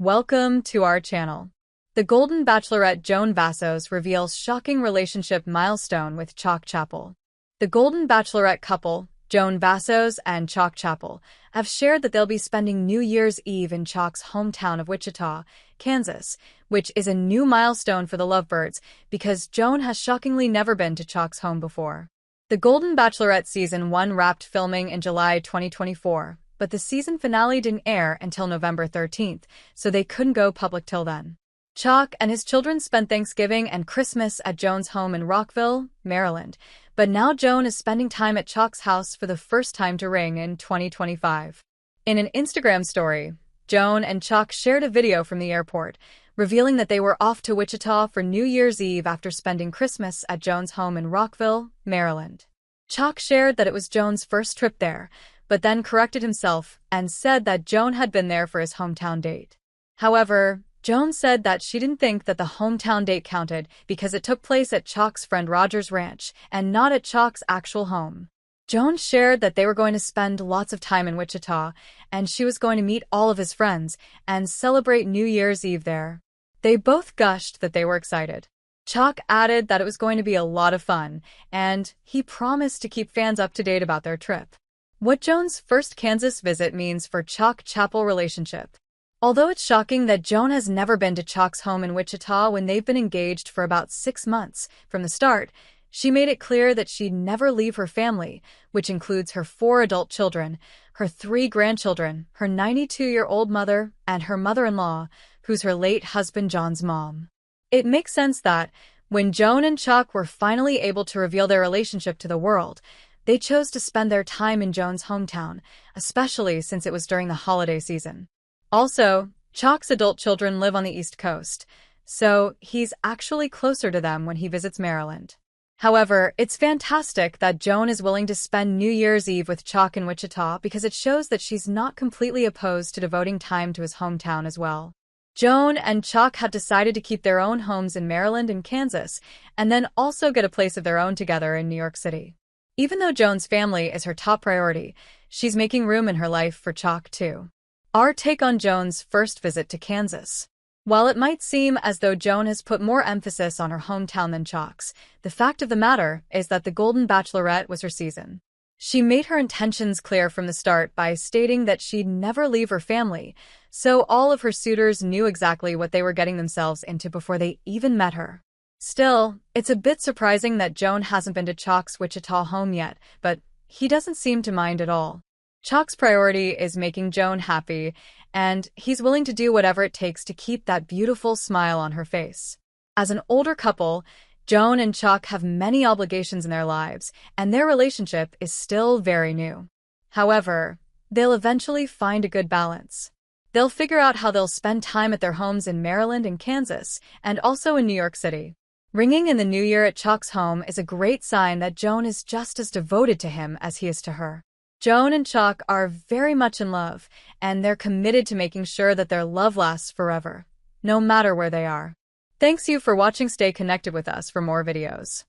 Welcome to our channel. The Golden Bachelorette Joan Vassos reveals shocking relationship milestone with Chock Chapple. The Golden Bachelorette couple, Joan Vassos and Chock Chapple, have shared that they'll be spending New Year's Eve in Chock's hometown of Wichita, Kansas, which is a new milestone for the lovebirds because Joan has shockingly never been to Chock's home before. The Golden Bachelorette Season 1 wrapped filming in July 2024, but the season finale didn't air until November 13th, so they couldn't go public till then. Chock and his children spent Thanksgiving and Christmas at Joan's home in Rockville, Maryland, but now Joan is spending time at Chock's house for the first time to ring in 2025. In an Instagram story, Joan and Chock shared a video from the airport, revealing that they were off to Wichita for New Year's Eve after spending Christmas at Joan's home in Rockville, Maryland. Chock shared that it was Joan's first trip there, but then corrected himself and said that Joan had been there for his hometown date. However, Joan said that she didn't think that the hometown date counted because it took place at Chock's friend Roger's ranch and not at Chock's actual home. Joan shared that they were going to spend lots of time in Wichita and she was going to meet all of his friends and celebrate New Year's Eve there. They both gushed that they were excited. Chock added that it was going to be a lot of fun, and he promised to keep fans up to date about their trip. What Joan's first Kansas visit means for Chock-Chapple relationship. Although it's shocking that Joan has never been to Chock's home in Wichita when they've been engaged for about 6 months, from the start, she made it clear that she'd never leave her family, which includes her 4 adult children, her 3 grandchildren, her 92-year-old mother, and her mother-in-law, who's her late husband John's mom. It makes sense that, when Joan and Chock were finally able to reveal their relationship to the world, they chose to spend their time in Joan's hometown, especially since it was during the holiday season. Also, Chock's adult children live on the East Coast, so he's actually closer to them when he visits Maryland. However, it's fantastic that Joan is willing to spend New Year's Eve with Chock in Wichita because it shows that she's not completely opposed to devoting time to his hometown as well. Joan and Chock had decided to keep their own homes in Maryland and Kansas, and then also get a place of their own together in New York City. Even though Joan's family is her top priority, she's making room in her life for Chock too. Our take on Joan's first visit to Kansas. While it might seem as though Joan has put more emphasis on her hometown than Chock's, the fact of the matter is that the Golden Bachelorette was her season. She made her intentions clear from the start by stating that she'd never leave her family, so all of her suitors knew exactly what they were getting themselves into before they even met her. Still, it's a bit surprising that Joan hasn't been to Chock's Wichita home yet, but he doesn't seem to mind at all. Chock's priority is making Joan happy, and he's willing to do whatever it takes to keep that beautiful smile on her face. As an older couple, Joan and Chock have many obligations in their lives, and their relationship is still very new. However, they'll eventually find a good balance. They'll figure out how they'll spend time at their homes in Maryland and Kansas, and also in New York City. Ringing in the new year at Chock's home is a great sign that Joan is just as devoted to him as he is to her. Joan and Chock are very much in love, and they're committed to making sure that their love lasts forever, no matter where they are. Thanks you for watching. Stay connected with us for more videos.